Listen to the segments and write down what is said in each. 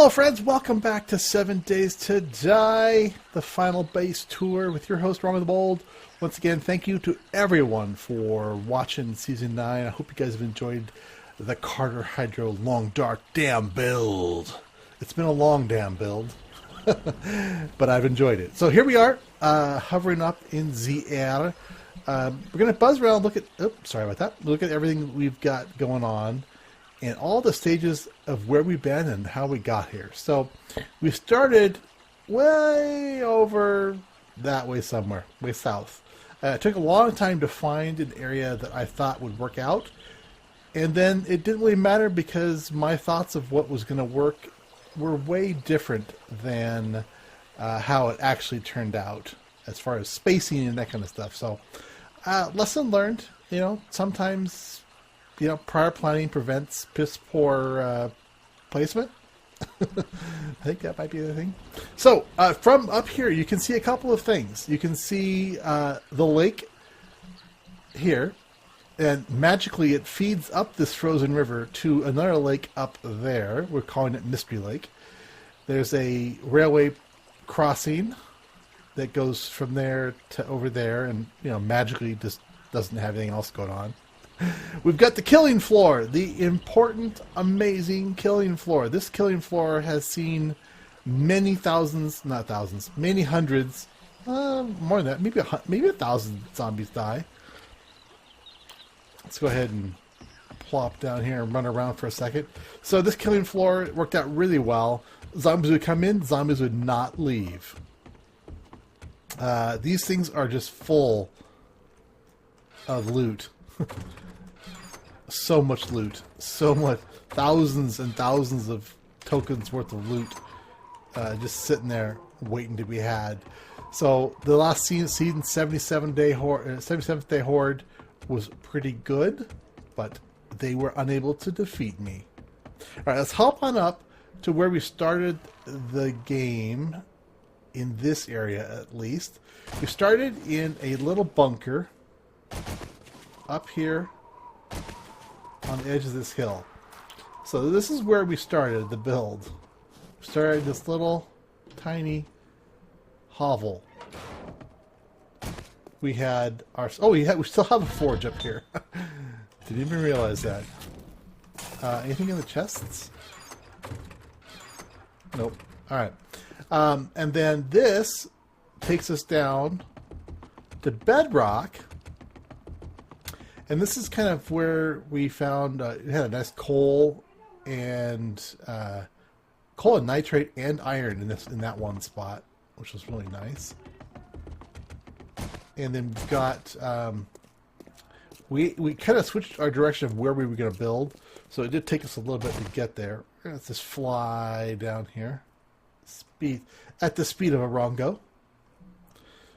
Hello friends, welcome back to 7 Days to Die, the final base tour with your host RongoTheBold. Once again, thank you to everyone for watching Season 9. I hope you guys have enjoyed the Carter Hydro Long Dark Dam build. It's been a long dam build, but I've enjoyed it. So here we are, hovering up in the air. We're going to buzz around, look at everything we've got going on, and all the stages of where we've been and how we got here. So we started way over that way somewhere, way south. It took a long time to find an area that I thought would work out. And then it didn't really matter because my thoughts of what was going to work were way different than how it actually turned out as far as spacing and that kind of stuff. So lesson learned, sometimes prior planning prevents piss poor placement. I think that might be the thing. So from up here, you can see a couple of things. You can see the lake here, and magically it feeds up this frozen river to another lake up there. We're calling it Mystery Lake. There's a railway crossing that goes from there to over there, and magically just doesn't have anything else going on. We've got the killing floor, the important, amazing killing floor. This killing floor has seen many thousands, not thousands, many hundreds, more than that, maybe 1,000 zombies die. Let's go ahead and plop down here and run around for a second. So this killing floor worked out really well. Zombies would come in, zombies would not leave. These things are just full of loot. So much loot, so much, thousands and thousands of tokens worth of loot just sitting there waiting to be had. So the last season 77th day horde was pretty good, but they were unable to defeat me. Alright, let's hop on up to where we started the game, in this area at least. We started in a little bunker up here on the edge of this hill. So this is where we started the build. We started this little tiny hovel. We had our we still have a forge up here. Didn't even realize that. Anything in the chests? Nope. Alright. And then this takes us down to bedrock. And this is kind of where we found it had a nice coal and nitrate and iron in that one spot, which was really nice. And then we've got we kind of switched our direction of where we were going to build, so it did take us a little bit to get there. Let's just fly down here, at the speed of a Rongo.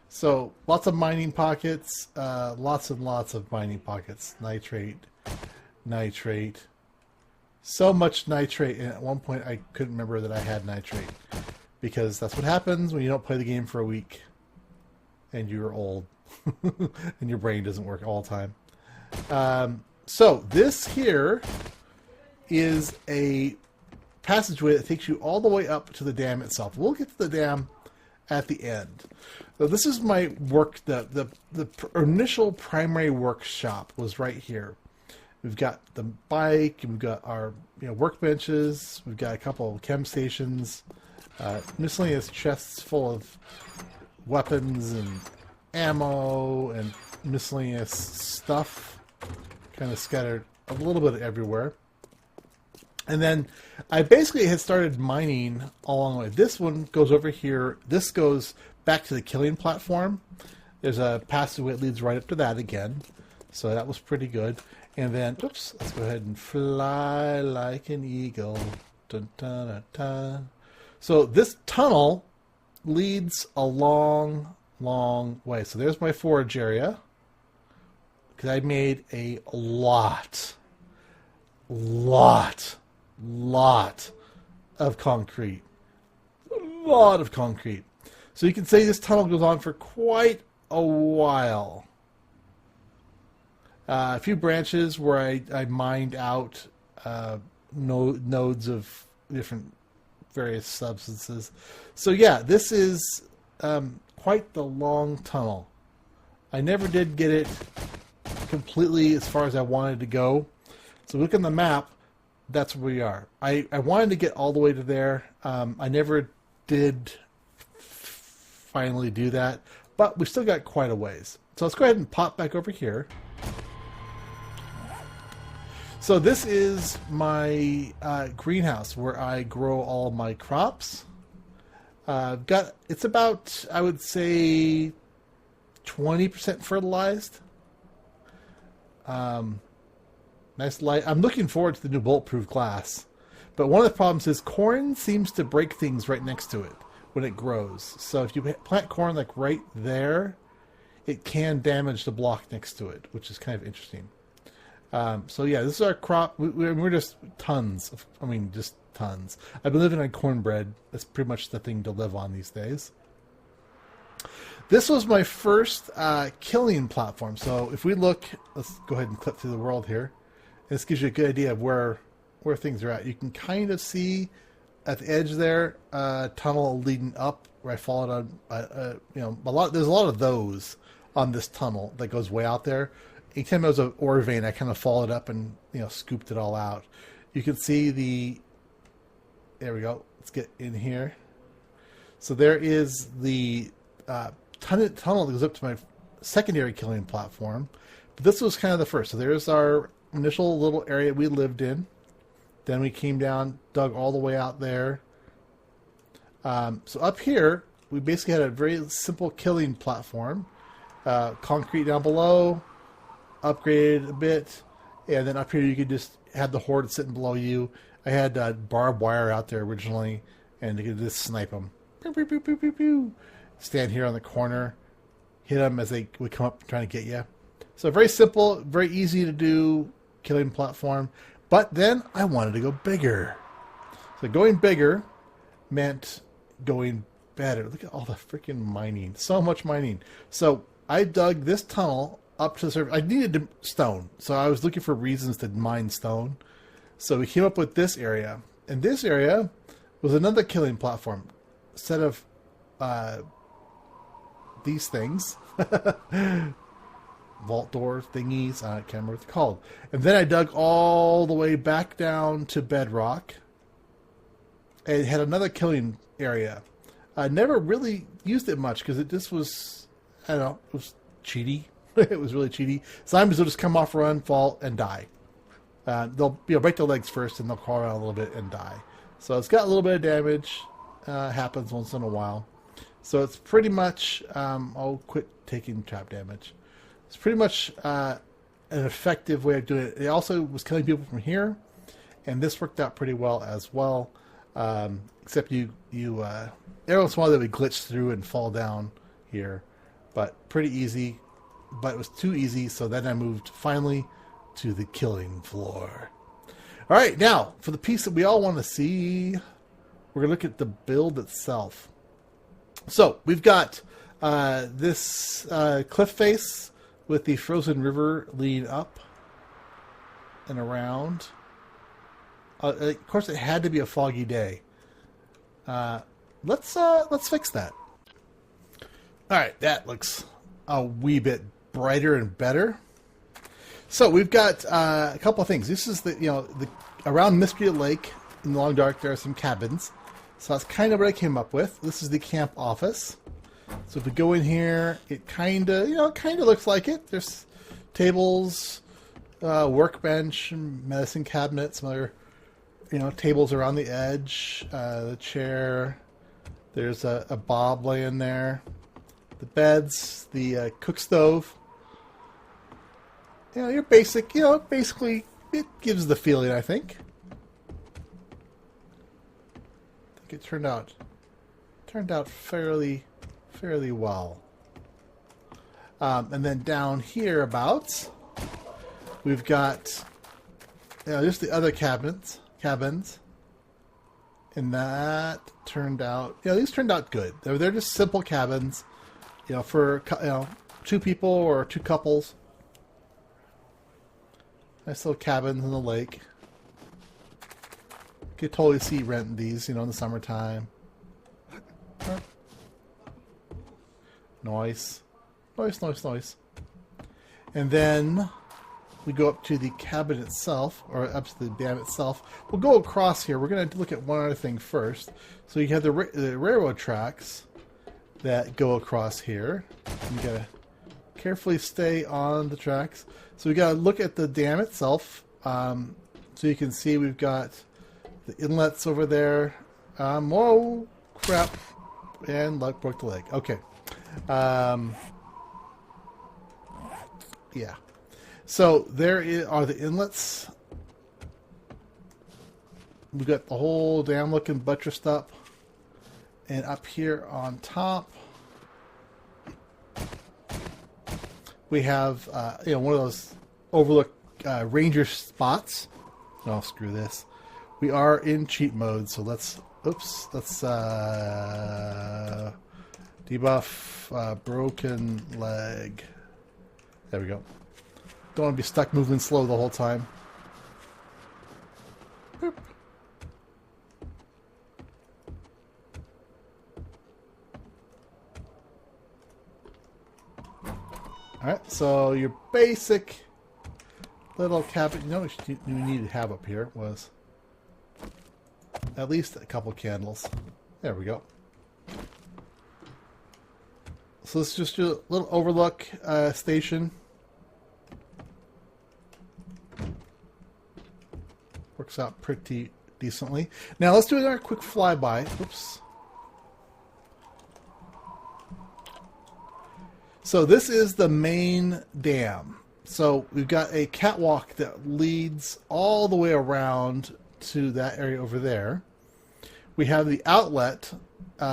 So, lots of mining pockets, lots and lots of mining pockets. Nitrate. So much nitrate, and at one point I couldn't remember that I had nitrate. Because that's what happens when you don't play the game for a week. And you're old. And your brain doesn't work all the time. So, this here is a passageway that takes you all the way up to the dam itself. We'll get to the dam at the end. So this is my work, the initial primary workshop was right here. We've got the bike, and we've got our workbenches, we've got a couple of chem stations, miscellaneous chests full of weapons and ammo and miscellaneous stuff kind of scattered a little bit everywhere. And then I basically had started mining along the way. This one goes over here. This goes back to the killing platform. There's a passageway that leads right up to that again. So that was pretty good. And then, oops, let's go ahead and fly like an eagle. Dun, dun, dun, dun. So this tunnel leads a long, long way. So there's my forage area. Because I made a lot of concrete. A lot of concrete. So you can say this tunnel goes on for quite a while. A few branches where I mined out nodes of different various substances. So yeah, this is quite the long tunnel. I never did get it completely as far as I wanted to go. So look on the map, that's where we are. I wanted to get all the way to there. I never did finally do that, but we still got quite a ways. So let's go ahead and pop back over here. So this is my greenhouse where I grow all my crops. It's about, I would say, 20% fertilized. Nice light. I'm looking forward to the new bulletproof glass. But one of the problems is corn seems to break things right next to it when it grows. So if you plant corn like right there, it can damage the block next to it, which is kind of interesting. So yeah, this is our crop. We're just tons. Just tons. I've been living on cornbread. That's pretty much the thing to live on these days. This was my first killing platform. So if we look, let's go ahead and clip through the world here. This gives you a good idea of where things are at. You can kind of see at the edge there, tunnel leading up where I followed on. There's a lot of those on this tunnel that goes way out there. Anytime there was an ore vein, I kind of followed up and scooped it all out. You can see the. There we go. Let's get in here. So there is the tunnel that goes up to my secondary killing platform. But this was kind of the first. So there's our initial little area we lived in. Then we came down, dug all the way out there. So up here, we basically had a very simple killing platform. Concrete down below, upgraded a bit, and then up here you could just have the horde sitting below you. I had barbed wire out there originally, and you could just snipe them. Pew, pew, pew, pew, pew, pew. Stand here on the corner, hit them as they would come up trying to get you. So very simple, very easy to do killing platform. But then I wanted to go bigger. So going bigger meant going better. Look at all the freaking mining. So much mining. So I dug this tunnel up to the surface. I needed stone. So I was looking for reasons to mine stone. So we came up with this area. And this area was another killing platform. A set of these things. Vault door thingies. I can't remember what they're called. And then I dug all the way back down to bedrock. And had another killing area. I never really used it much because it just was, I don't know, it was cheaty. It was really cheaty. Zombies will just come off, run, fall, and die. They'll break their legs first and they'll crawl around a little bit and die. So it's got a little bit of damage. Happens once in a while. So it's pretty much, I'll quit taking trap damage. It's pretty much an effective way of doing it. It also was killing people from here, and this worked out pretty well as well. Except you every once in a while they would glitch through and fall down here, but pretty easy. But it was too easy, so then I moved finally to the killing floor. All right, now for the piece that we all want to see, we're gonna look at the build itself. So we've got this cliff face with the frozen river leading up and around. Of course, it had to be a foggy day. Let's fix that. All right, that looks a wee bit brighter and better. So we've got a couple of things. This is the around Mystery Lake in the Long Dark. There are some cabins. So that's kind of what I came up with. This is the camp office. So if we go in here, it kind of looks like it. There's tables, workbench, medicine cabinet, some other, tables around the edge, the chair. There's a bob laying there. The beds, the cook stove. Your basic, basically it gives the feeling, I think. It turned out fairly well. And then down here abouts, we've got just the other cabins, and that turned out these turned out good. They're just simple cabins, for two people or two couples. Nice little cabins in the lake. Could totally see renting these, in the summertime. Nice. Nice, nice, nice. And then we go up to the cabin itself, or up to the dam itself. We'll go across here. We're going to look at one other thing first. So you have the railroad tracks that go across here. You got to carefully stay on the tracks. So we got to look at the dam itself. So you can see we've got the inlets over there. Whoa, crap. And broke the leg. Okay. Yeah. So there are the inlets. We've got the whole dam looking buttressed up. And up here on top, we have one of those overlook ranger spots. Oh, screw this. We are in cheat mode, so let's debuff broken leg. There we go. Don't want to be stuck moving slow the whole time. Boop. Alright, so your basic little cabin. You know what you need to have up here was at least a couple candles. There we go. So this is just a little overlook station. Works out pretty decently. Now let's do another quick flyby. Oops. So this is the main dam. So we've got a catwalk that leads all the way around to that area over there. We have the outlet,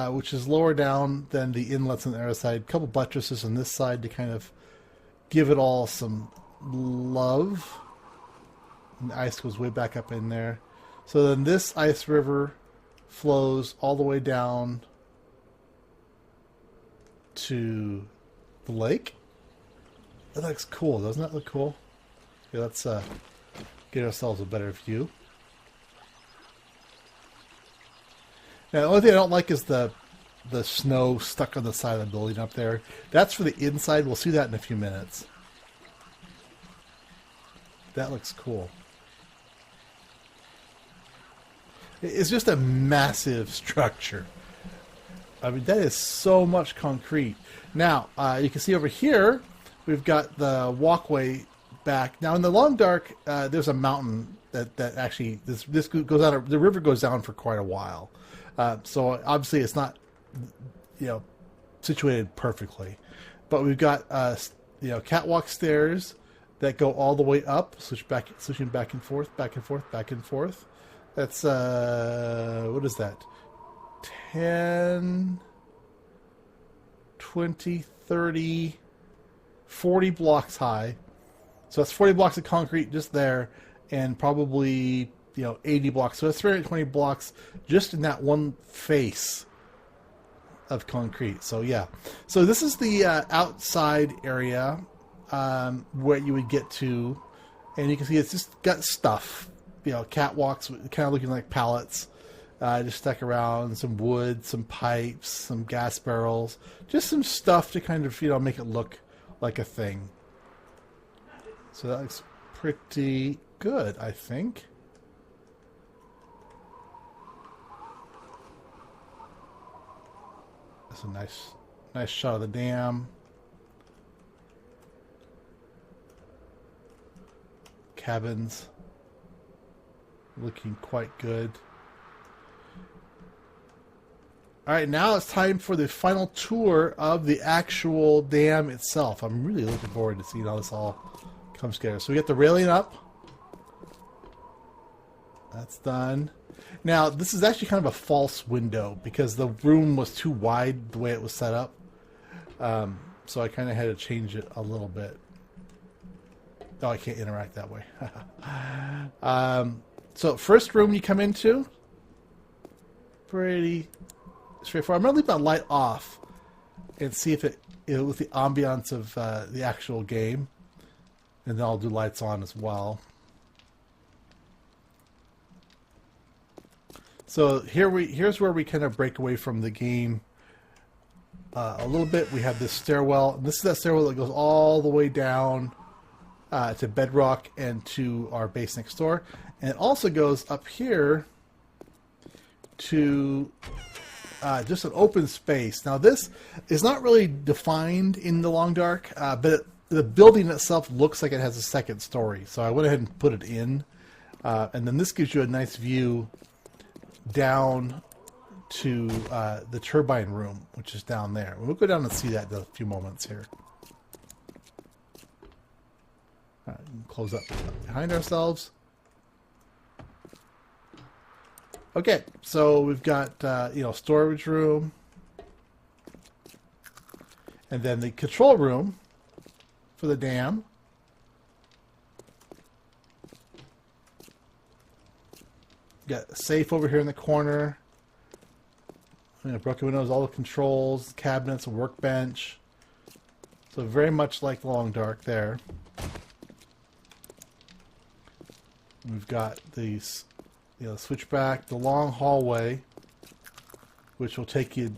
which is lower down than the inlets on the other side. A couple buttresses on this side to kind of give it all some love. And the ice goes way back up in there. So then this ice river flows all the way down to the lake. That looks cool. Doesn't that look cool? Okay, let's get ourselves a better view. Now, the only thing I don't like is the snow stuck on the side of the building up there. That's for the inside. We'll see that in a few minutes. That looks cool. It's just a massive structure. I mean, that is so much concrete. Now, you can see over here, we've got the walkway back. Now, in the long dark, there's a mountain that actually, this goes out, the river goes down for quite a while. So obviously it's not, situated perfectly. But we've got, catwalk stairs that go all the way up, switching back and forth, back and forth, back and forth. That's, what is that? 10, 20, 30, 40 blocks high. So that's 40 blocks of concrete just there, and probably, 80 blocks. So that's 320 blocks just in that one face of concrete. So yeah. So this is the outside area where you would get to, and you can see it's just got stuff. Catwalks kind of looking like pallets. Just stuck around, some wood, some pipes, some gas barrels, just some stuff to kind of, make it look like a thing. So that looks pretty good, I think. That's a nice shot of the dam. Cabins looking quite good. Alright, now it's time for the final tour of the actual dam itself. I'm really looking forward to seeing how this all comes together. So we got the railing up. That's done. Now, this is actually kind of a false window because the room was too wide the way it was set up. So I kind of had to change it a little bit. Oh, I can't interact that way. So first room you come into, pretty straightforward. I'm going to leave my light off and see if it, with the ambiance of the actual game. And then I'll do lights on as well. So here's where we kind of break away from the game a little bit. We have this stairwell. And this is that stairwell that goes all the way down to bedrock and to our base next door. And it also goes up here to just an open space. Now this is not really defined in the Long Dark, but the building itself looks like it has a second story. So I went ahead and put it in. And then this gives you a nice view down to the turbine room, which is down there. We'll go down and see that in a few moments here. Close up behind ourselves. Okay, so we've got storage room, and then the control room for the dam. Got a safe over here in the corner. Broken windows, all the controls, cabinets, a workbench. So very much like the Long Dark there. We've got these, switchback, the long hallway, which will take you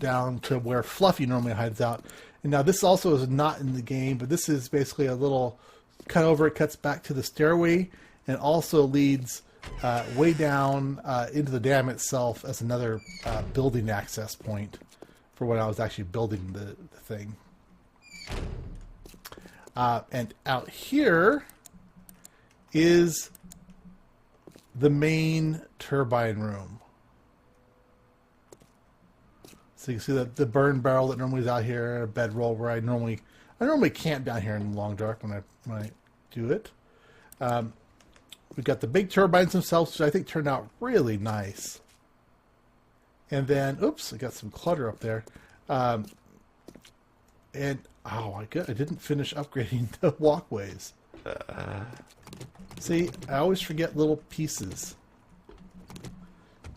down to where Fluffy normally hides out. And now this also is not in the game, but this is basically a little cut over. It cuts back to the stairway and also leads way down into the dam itself as another building access point for when I was actually building the thing. And out here is the main turbine room. So you can see that the burn barrel that normally is out here, a bedroll where I normally camp down here in the Long Dark when I do it. We've got the big turbines themselves, which I think turned out really nice. And then, oops, I got some clutter up there. I didn't finish upgrading the walkways. See, I always forget little pieces.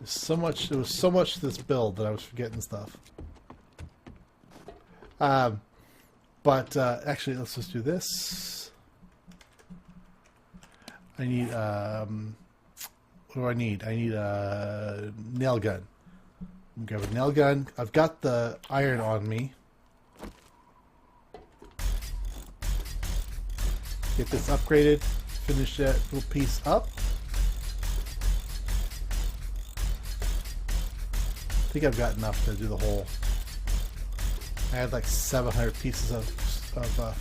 There was so much to this build that I was forgetting stuff. Actually, let's just do this. I need, what do I need? I need a nail gun. I'm gonna grab a nail gun. I've got the iron on me. Get this upgraded. Finish that little piece up. I think I've got enough to do the whole. I had like 700 pieces of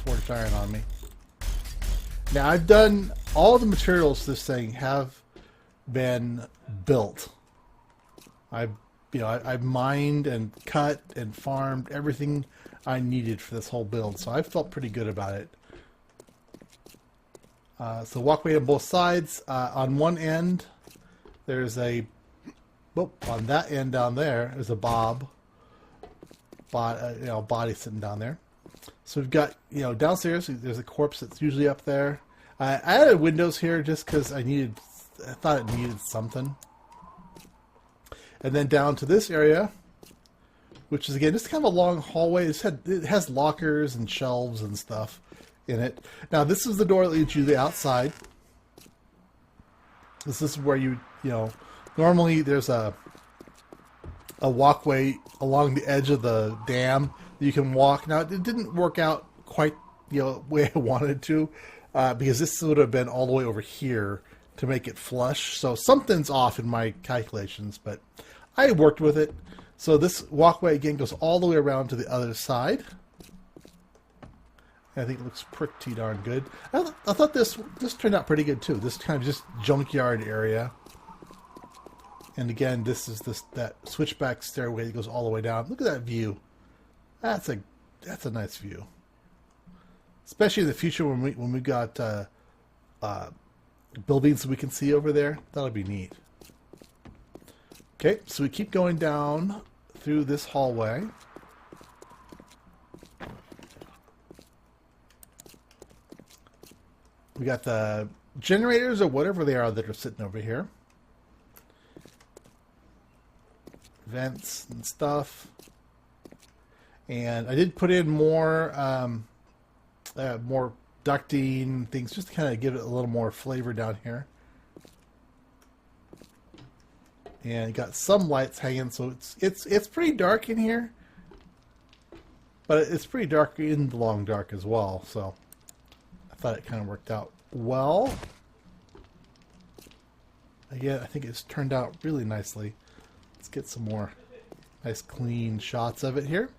forged iron on me. Now I've done all the materials this thing have been built. I've mined and cut and farmed everything I needed for this whole build, so I felt pretty good about it. So walkway on both sides. On one end, there's on that end down there is a body sitting down there. So we've got, downstairs there's a corpse that's usually up there. I added windows here just because I thought it needed something. And then down to this area, which is again just kind of a long hallway. It has lockers and shelves and stuff in it. Now this is the door that leads you to the outside. This is where normally there's a walkway along the edge of the dam that you can walk. Now it didn't work out quite the way I wanted to, because this would have been all the way over here to make it flush. So something's off in my calculations, but I worked with it. So this walkway again goes all the way around to the other side. I think it looks pretty darn good. I thought this turned out pretty good too. This kind of just junkyard area. And again, this is that switchback stairway that goes all the way down. Look at that view. That's a nice view. Especially in the future when we got buildings we can see over there. That'll be neat. Okay, so we keep going down through this hallway. We got the generators or whatever they are that are sitting over here. Vents and stuff. And I did put in more ducting things just to kind of give it a little more flavor down here. And got some lights hanging, so it's pretty dark in here. But it's pretty dark in the long dark as well, so I thought it kind of worked out well. Again, I think it's turned out really nicely. Let's get some more nice clean shots of it here.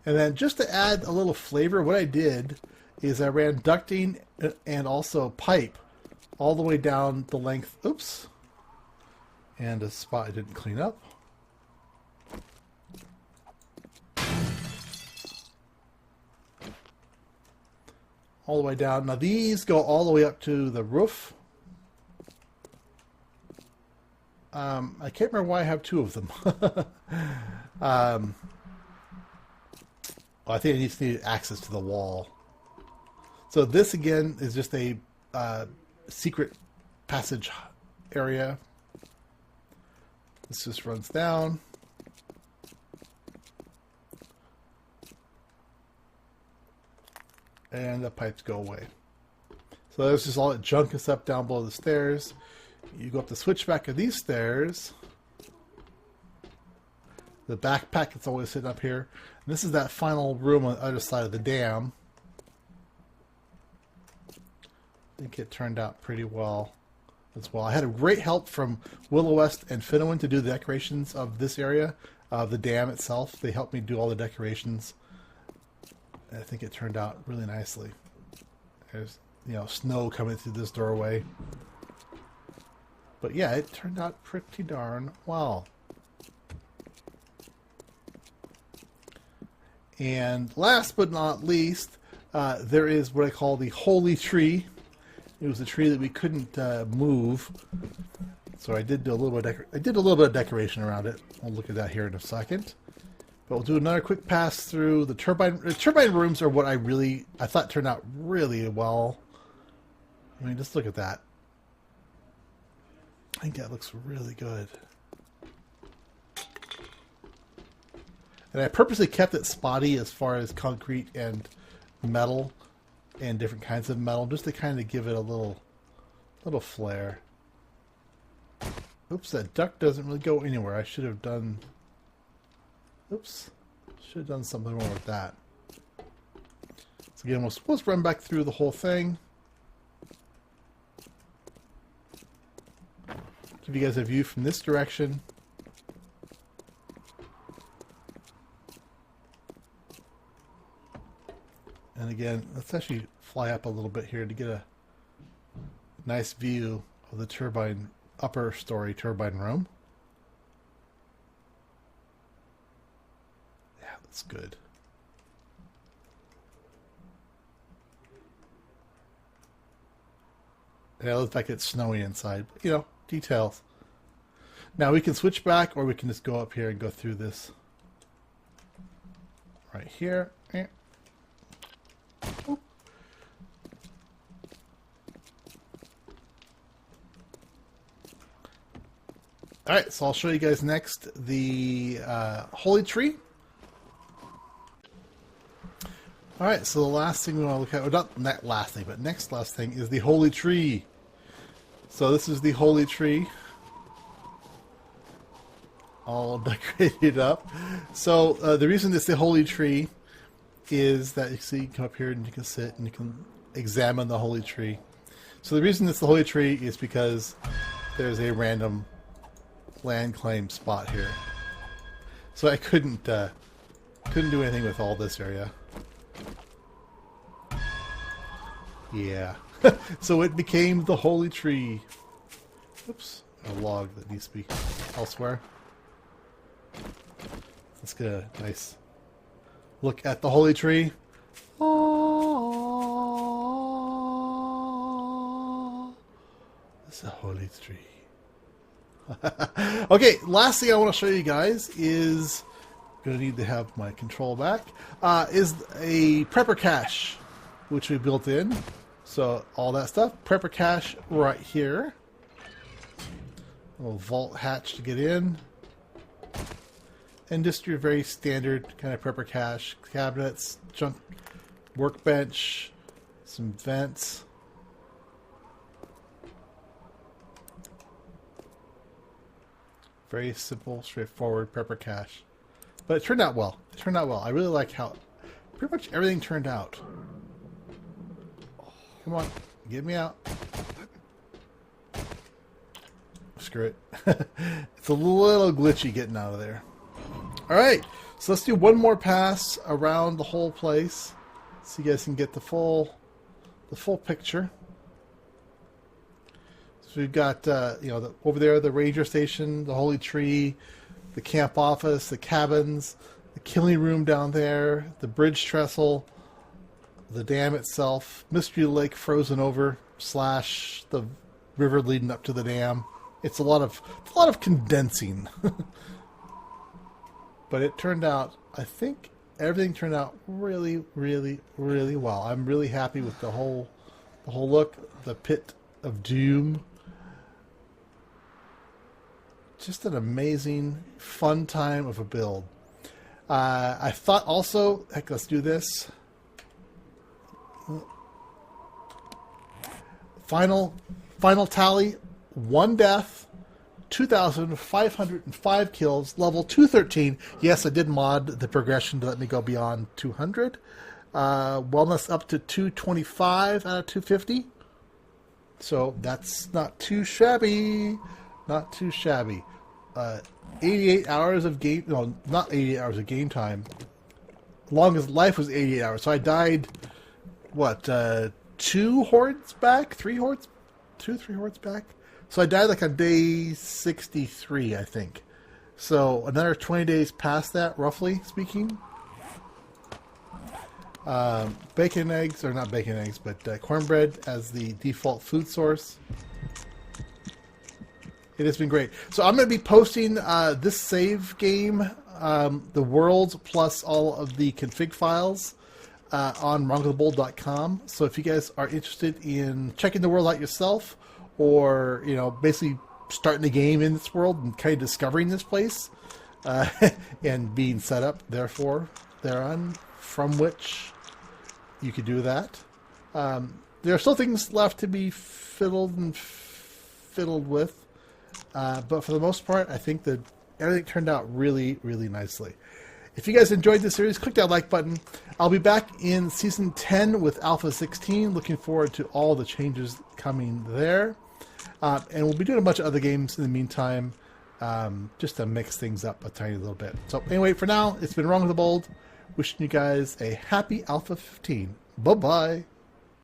And then just to add a little flavor, what I did is I ran ducting and also pipe all the way down the length. Oops. And a spot I didn't clean up. All the way down. Now these go all the way up to the roof. I can't remember why I have two of them. I think it needs to need access to the wall. So this again is just a secret passage area. This just runs down. And the pipes go away. So there's just all that junk and stuff down below the stairs. You go up the switchback of these stairs. The backpack that's always sitting up here. And this is that final room on the other side of the dam. I think it turned out pretty well as well. I had a great help from Willow West and Finowin to do the decorations of this area, of the dam itself. They helped me do all the decorations. And I think it turned out really nicely. There's, snow coming through this doorway. But yeah, it turned out pretty darn well. And last but not least, there is what I call the holy tree. It was a tree that we couldn't move, so I did do a little bit. I did a little bit of decoration around it. I'll look at that here in a second. But we'll do another quick pass through the turbine. The turbine rooms are what I thought turned out really well. I mean, just look at that. I think that looks really good. And I purposely kept it spotty as far as concrete and metal and different kinds of metal, just to kind of give it a little flair. Oops, that duct doesn't really go anywhere. I should have done... Oops. Should have done something more with that. So again, we'll supposed to run back through the whole thing. Give you guys a view from this direction. And again, let's actually fly up a little bit here to get a nice view of the turbine, upper story turbine room. Yeah, that's good. Yeah, it looks like it's snowy inside. But, details. Now we can switch back, or we can just go up here and go through this. Right here. Oh. Alright, so I'll show you guys next the holy tree. Alright, so the last thing we want to look at, well, not last thing, but next last thing is the holy tree. So this is the holy tree. All decorated up. So the reason it's the holy tree is that you see, you come up here and you can sit and you can examine the holy tree. So the reason it's the holy tree is because there's a random land claim spot here. So I couldn't do anything with all this area. Yeah. So it became the holy tree. Oops. A log that needs to be elsewhere. Let's get a nice look at the holy tree. Oh, it's a holy tree. Okay, last thing I want to show you guys is, going to need to have my control back, is a prepper cache, which we built in. So all that stuff, prepper cache right here. A little vault hatch to get in. And just your very standard kind of prepper cache, cabinets, junk, workbench, Some vents. Very simple, straightforward prepper cache. But it turned out well. It turned out well. I really like how pretty much everything turned out. Come on, get me out. Screw it. It's a little glitchy getting out of there. Alright, so let's do one more pass around the whole place so you guys can get the full picture. So we've got over there the ranger station, the holy tree, the camp office, the cabins, the killing room down there, the bridge trestle, the dam itself, Mystery Lake frozen over / the river leading up to the dam. It's a lot of condensing. But it turned out, I think everything turned out really, really, really well. I'm really happy with the whole look, the pit of doom. Just an amazing, fun time of a build. I thought also, heck, let's do this. Final tally, 1 death, 2,505 kills, level 213. Yes, I did mod the progression to let me go beyond 200. Wellness up to 225 out of 250. So that's not too shabby. Not too shabby. 88 hours of game... No, not 88 hours of game time. Longest life was 88 hours. So I died, what, 2 hordes back? 3 hordes? 3 hordes back? So I died like on day 63, I think. So another 20 days past that, roughly speaking. Bacon eggs, or not bacon eggs, but cornbread as the default food source. It has been great. So I'm going to be posting this save game, the world plus all of the config files on RongoTheBold.com. So if you guys are interested in checking the world out yourself, or basically starting the game in this world and kind of discovering this place and being set up thereon, from which you could do that. There are still things left to be fiddled with. But for the most part, I think that everything turned out really, really nicely. If you guys enjoyed this series, click that like button. I'll be back in Season 10 with Alpha 16. Looking forward to all the changes coming there. And we'll be doing a bunch of other games in the meantime, just to mix things up a tiny little bit. So anyway, for now, it's been RongoTheBold. Wishing you guys a happy Alpha 15. Bye-bye.